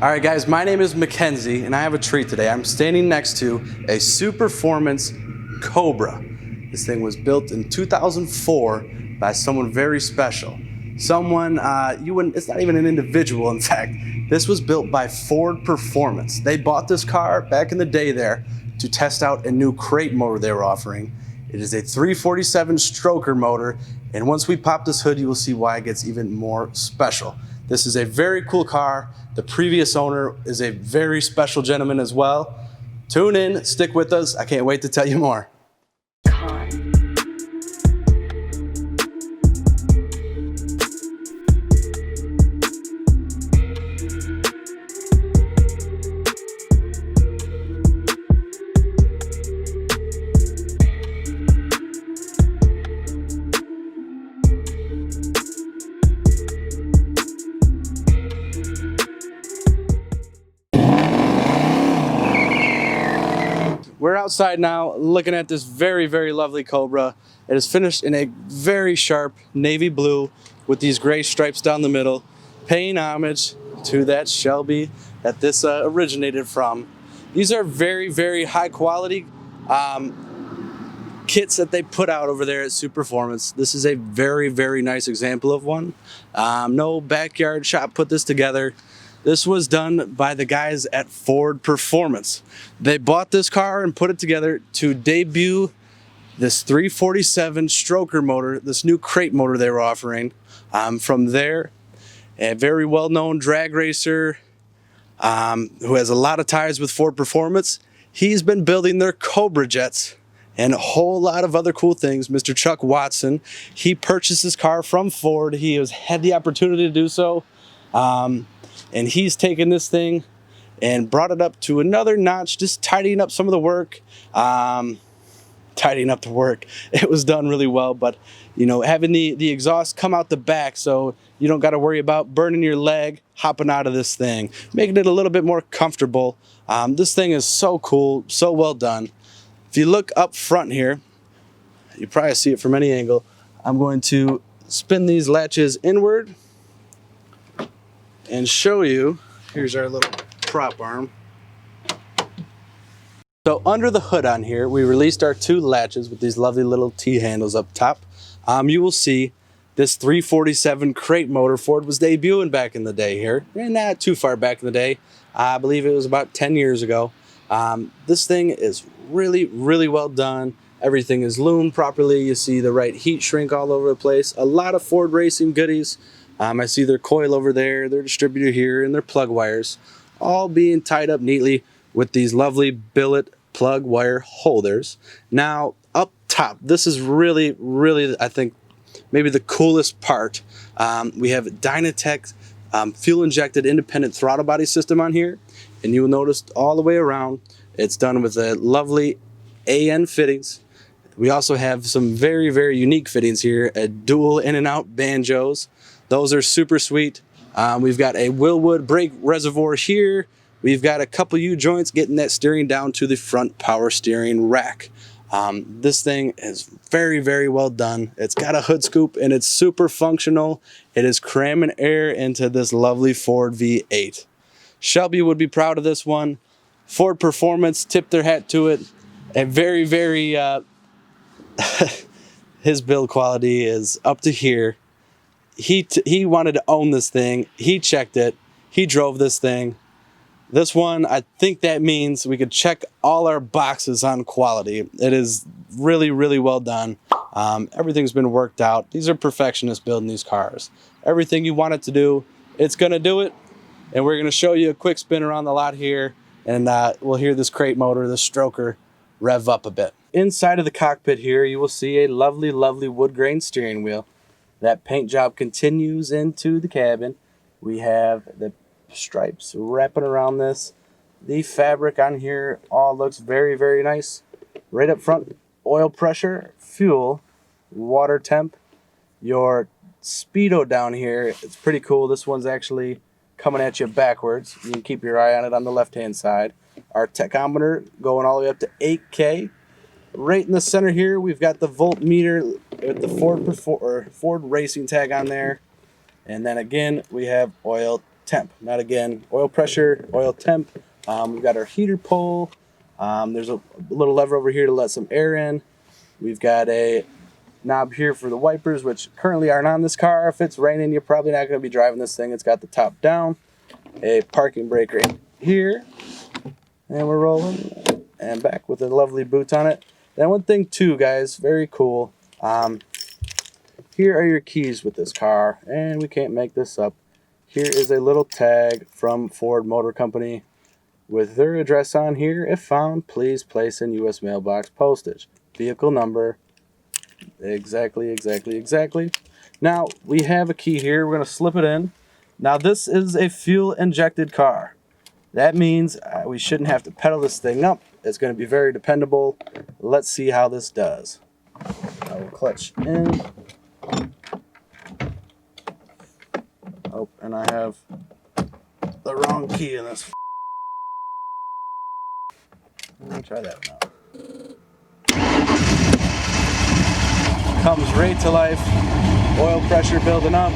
All right, guys, my name is Mackenzie, and I have a treat today. I'm standing next to a Superformance Cobra. This thing was built in 2004 by someone very special. Someone, you wouldn't, it's not even an individual, in fact. This was built by Ford Performance. They bought this car back in the day there to test out a new crate motor they were offering. It is a 347 stroker motor, and once we pop this hood, you will see why it gets even more special. This is a very cool car. The previous owner is a very special gentleman as well. Tune in, stick with us. I can't wait to tell you more. We're outside now looking at this very, very lovely Cobra. It is finished in a very sharp navy blue with these gray stripes down the middle, paying homage to that Shelby that this originated from. These are very, very high quality kits that they put out over there at Superformance. This is a very, very nice example of one. No backyard shop put this together. This was done by the guys at Ford Performance. They bought this car and put it together to debut this 347 stroker motor, this new crate motor they were offering. From there, a very well-known drag racer who has a lot of ties with Ford Performance. He's been building their Cobra jets and a whole lot of other cool things. Mr. Chuck Watson, he purchased this car from Ford. He had the opportunity to do so. And he's taken this thing and brought it up to another notch, just tidying up some of the work. Tidying up the work. It was done really well, but you know, having the exhaust come out the back so you don't got to worry about burning your leg hopping out of this thing, making it a little bit more comfortable. This thing is so cool, so well done. If you look up front here, you probably see it from any angle. I'm going to spin these latches inward and show you. Here's our little prop arm. So under the hood on here, we released our two latches with these lovely little T-handles up top. You will see this 347 crate motor Ford was debuting back in the day here. And not too far back in the day. I believe it was about 10 years ago. This thing is really, really well done. Everything is loomed properly. You see the right heat shrink all over the place. A lot of Ford racing goodies. I see their coil over there, their distributor here, and their plug wires, all being tied up neatly with these lovely billet plug wire holders. Now, up top, this is really, really, I think, maybe the coolest part. We have Dynatech fuel-injected independent throttle body system on here, and you will notice all the way around, it's done with a lovely AN fittings. We also have some very, very unique fittings here, a dual in and out banjos. Those are super sweet. We've got a Willwood brake reservoir here. We've got a couple U-joints getting that steering down to the front power steering rack. This thing is very, very well done. It's got a hood scoop and it's super functional. It is cramming air into this lovely Ford V8. Shelby would be proud of this one. Ford Performance tipped their hat to it. A very, very, his build quality is up to here. He wanted to own this thing. He checked it. He drove this thing. This one, I think that means we could check all our boxes on quality. It is really, really well done. Everything's been worked out. These are perfectionists building these cars. Everything you want it to do, it's going to do it. And we're going to show you a quick spin around the lot here. And we'll hear this crate motor, this stroker, rev up a bit. Inside of the cockpit here, you will see a lovely, lovely wood grain steering wheel. That paint job continues into the cabin. We have the stripes wrapping around this. The fabric on here all looks very, very nice. Right up front, oil pressure, fuel, water temp. Your speedo down here, it's pretty cool. This one's actually coming at you backwards. You can keep your eye on it on the left-hand side. Our tachometer going all the way up to 8K. Right in the center here, we've got the voltmeter with the Ford Racing tag on there. And then again, we have oil temp. Not again oil pressure, oil temp. We've got our heater pole. There's a little lever over here to let some air in. We've got a knob here for the wipers, which currently aren't on this car. If it's raining, you're probably not going to be driving this thing. It's got the top down. A parking brake right here. And we're rolling. And back with the lovely boots on it. Then one thing too, guys, very cool. Here are your keys with this car. And we can't make this up. Here is a little tag from Ford Motor Company with their address on here. If found, please place in U.S. mailbox postage. Vehicle number. Exactly. Now, we have a key here. We're going to slip it in. Now, this is a fuel-injected car. That means we shouldn't have to pedal this thing up. It's going to be very dependable. Let's see how this does. I will clutch in. Oh, and I have the wrong key in this. Let me try that one out. Comes right to life. Oil pressure building up.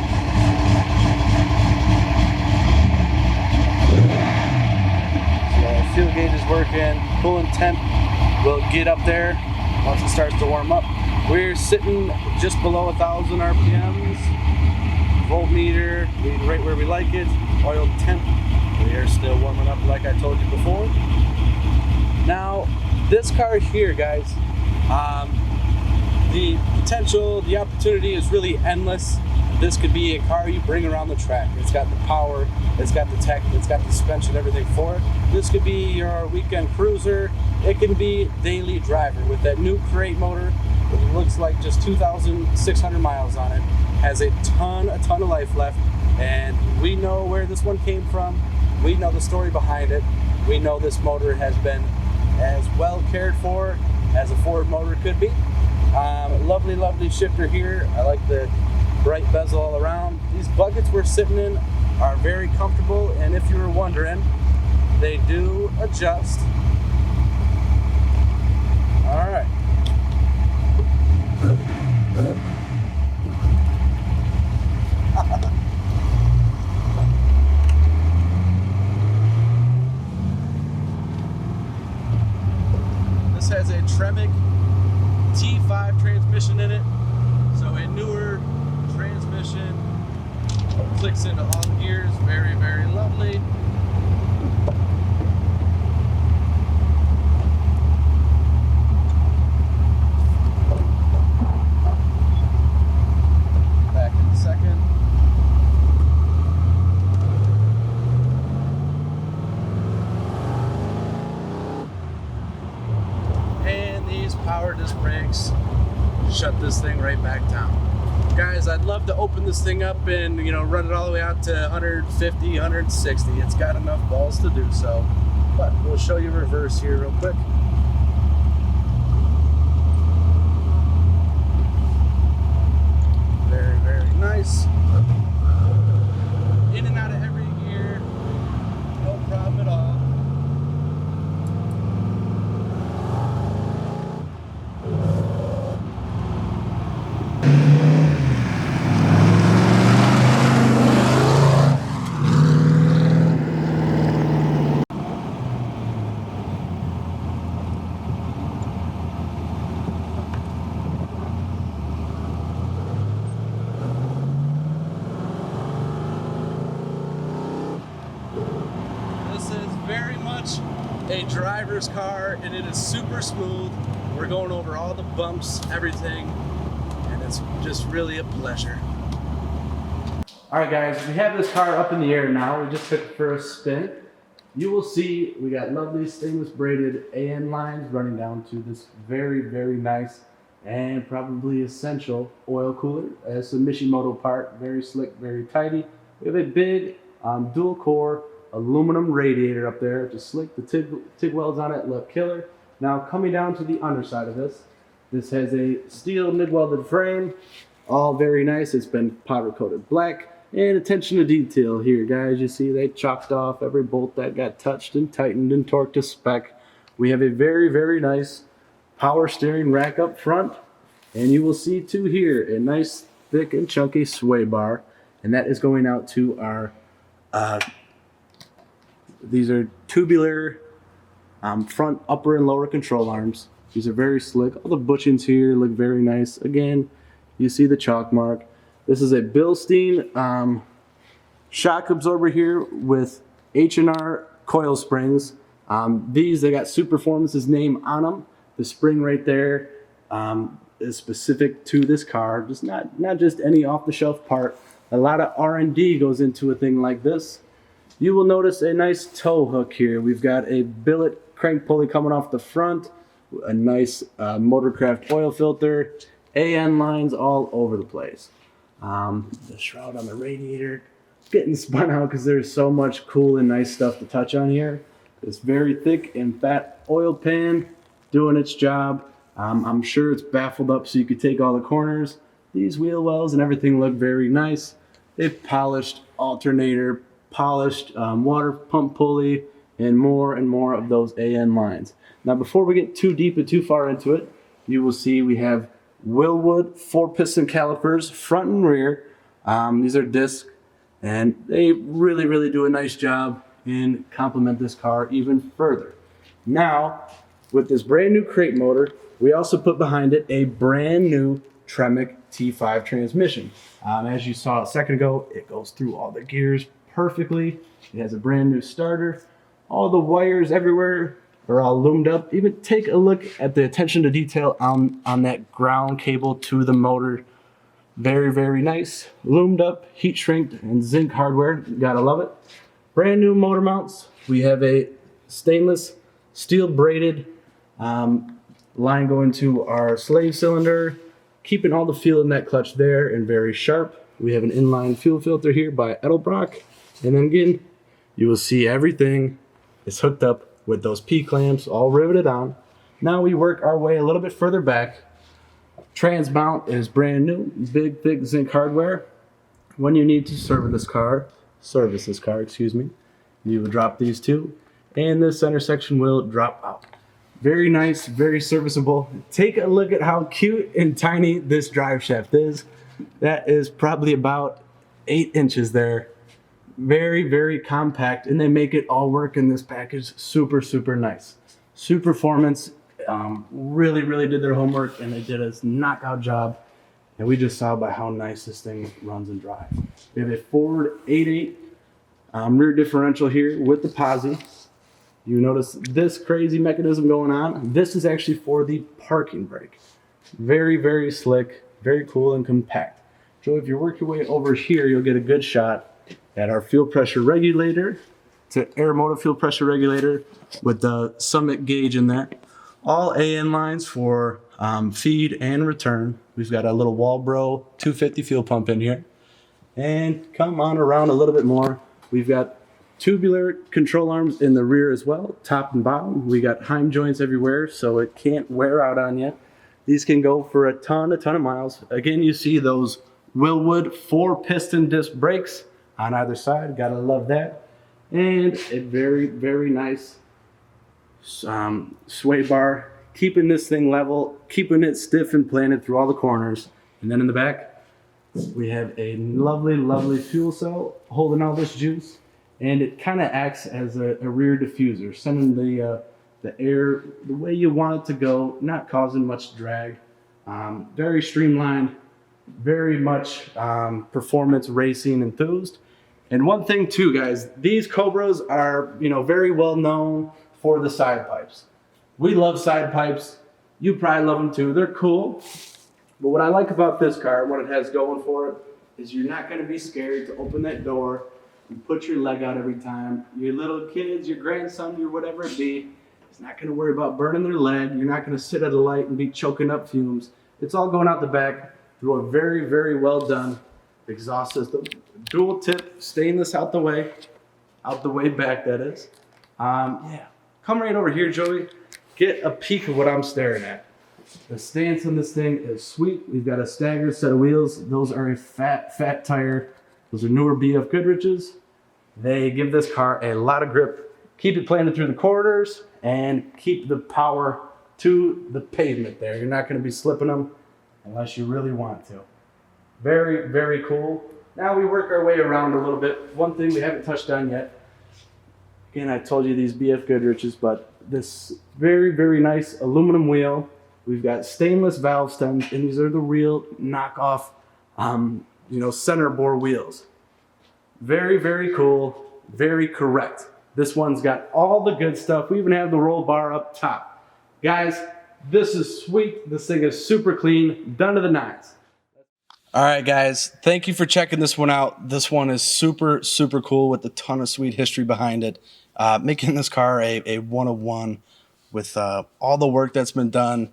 So fuel gauge is working. Coolant temp will get up there once it starts to warm up. We're sitting just below 1,000 RPMs. Voltmeter, right where we like it. Oil temp, the air's still warming up like I told you before. Now, this car here, guys, the potential, the opportunity is really endless. This could be a car you bring around the track. It's got the power, it's got the tech, it's got the suspension, everything for it. This could be your weekend cruiser. It can be daily driver with that new crate motor. It looks like just 2,600 miles on it. Has a ton of life left. And we know where this one came from. We know the story behind it. We know this motor has been as well cared for as a Ford motor could be. Lovely shifter here. I like the bright bezel all around. These buckets we're sitting in are very comfortable, and if you were wondering, they do adjust. All right. This has a Tremec T5 transmission in it, so a newer transmission. Clicks into all the gears, very lovely. Back in a second. And these power disc brakes shut this thing right back down. Guys, I'd love to open this thing up and, run it all the way out to 150, 160. It's got enough balls to do so. But we'll show you reverse here real quick. Very nice. In and out of every gear. No problem at all. Very much a driver's car, and it is super smooth. We're going over all the bumps, everything, and it's just really a pleasure. All right, guys, we have this car up in the air now. We just took it for a spin. You will see we got lovely stainless braided AN lines running down to this very nice and probably essential oil cooler. It's a Mishimoto part, very slick, very tidy. We have a big dual core aluminum radiator up there, just slick. The TIG welds on it look killer. Now coming down to the underside of this, this has a steel MIG welded frame, all very nice. It's been powder coated black, and attention to detail here, guys. You see they chalked off every bolt that got touched and tightened and torqued to spec. We have a very nice power steering rack up front, and you will see too here a nice thick and chunky sway bar, and that is going out to our These are tubular front, upper, and lower control arms. These are very slick. All the bushings here look very nice. Again, you see the chalk mark. This is a Bilstein shock absorber here with H&R coil springs. They got Super Performance's name on them. The spring right there is specific to this car. Just not just any off-the-shelf part. A lot of R&D goes into a thing like this. You will notice a nice tow hook here. We've got a billet crank pulley coming off the front, a nice Motorcraft oil filter, AN lines all over the place. The shroud on the radiator getting spun out because there's so much cool and nice stuff to touch on here. This very thick and fat oil pan doing its job. I'm sure it's baffled up so you could take all the corners. These wheel wells and everything look very nice. They've polished alternator, polished water pump pulley, and more of those AN lines. Now, before we get too deep and too far into it, you will see we have Wilwood 4-piston calipers, front and rear. These are disc, and they really do a nice job and complement this car even further. Now, with this brand new crate motor, we also put behind it a brand new Tremec T5 transmission. As you saw a second ago, it goes through all the gears perfectly. It has a brand new starter. All the wires everywhere are all loomed up. Even take a look at the attention to detail on that ground cable to the motor. Very nice. Loomed up, heat shrinked, and zinc hardware. Gotta love it. Brand new motor mounts. We have a stainless steel braided line going to our slave cylinder, keeping all the feel in that clutch there and very sharp. We have an inline fuel filter here by Edelbrock. And then again, you will see everything is hooked up with those P-clamps all riveted on. Now we work our way a little bit further back. Trans mount is brand new, big, thick zinc hardware. When you need to service this car, you will drop these two, and this center section will drop out. Very nice, very serviceable. Take a look at how cute and tiny this drive shaft is. That is probably about 8 inches there. Very compact, and they make it all work in this package. Super nice. Super Performance really did their homework, and they did a knockout job. And we just saw by how nice this thing runs and drives. We have a Ford 8.8 rear differential here with the posi. You notice this crazy mechanism going on. This is actually for the parking brake. Very slick, very cool and compact. So if you work your way over here, you'll get a good shot at our fuel pressure regulator. It's an air motor fuel pressure regulator with the Summit gauge in there. All AN lines for feed and return. We've got a little Walbro 250 fuel pump in here. And come on around a little bit more. We've got tubular control arms in the rear as well, top and bottom. We got Heim joints everywhere, so it can't wear out on you. These can go for a ton of miles. Again, you see those Wilwood 4-piston disc brakes on either side. Gotta love that. And a very nice sway bar, keeping this thing level, keeping it stiff and planted through all the corners. And then in the back, we have a lovely fuel cell holding all this juice. And it kind of acts as a rear diffuser, sending the air the way you want it to go, not causing much drag. Very streamlined, very much performance racing enthused. And one thing too, guys, these Cobras are very well known for the side pipes. We love side pipes. You probably love them too. They're cool. But what I like about this car, what it has going for it, is you're not going to be scared to open that door and put your leg out every time. Your little kids, your grandson, your whatever it be, is not going to worry about burning their leg. You're not going to sit at a light and be choking up fumes. It's all going out the back through a very well done exhaust system. Dual tip stainless out the way back, that is. Yeah, come right over here, Joey. Get a peek of what I'm staring at. The stance on this thing is sweet. We've got a staggered set of wheels. Those are a fat tire. Those are newer BF Goodriches. They give this car a lot of grip. Keep it planted through the corridors and keep the power to the pavement there. You're not going to be slipping them unless you really want to. Very cool. Now we work our way around a little bit. One thing we haven't touched on yet. Again, I told you these BF Goodriches, but this very, very nice aluminum wheel. We've got stainless valve stems, and these are the real knockoff, center bore wheels. Very, very cool, very correct. This one's got all the good stuff. We even have the roll bar up top. Guys, this is sweet. This thing is super clean, done to the nines. All right, guys, thank you for checking this one out. This one is super, super cool with a ton of sweet history behind it. Making this car a 101 with all the work that's been done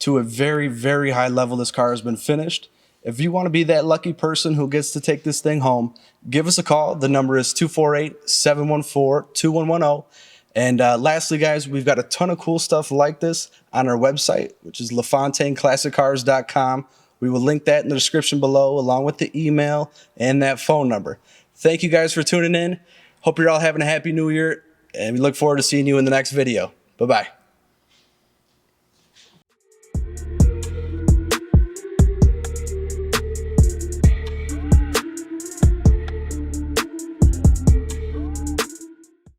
to a very, very high level. This car has been finished. If you want to be that lucky person who gets to take this thing home, give us a call. The number is 248-714-2110. And lastly, guys, we've got a ton of cool stuff like this on our website, which is LaFontaineClassicCars.com. We will link that in the description below, along with the email and that phone number. Thank you guys for tuning in. Hope you're all having a happy new year, and we look forward to seeing you in the next video. Bye-bye.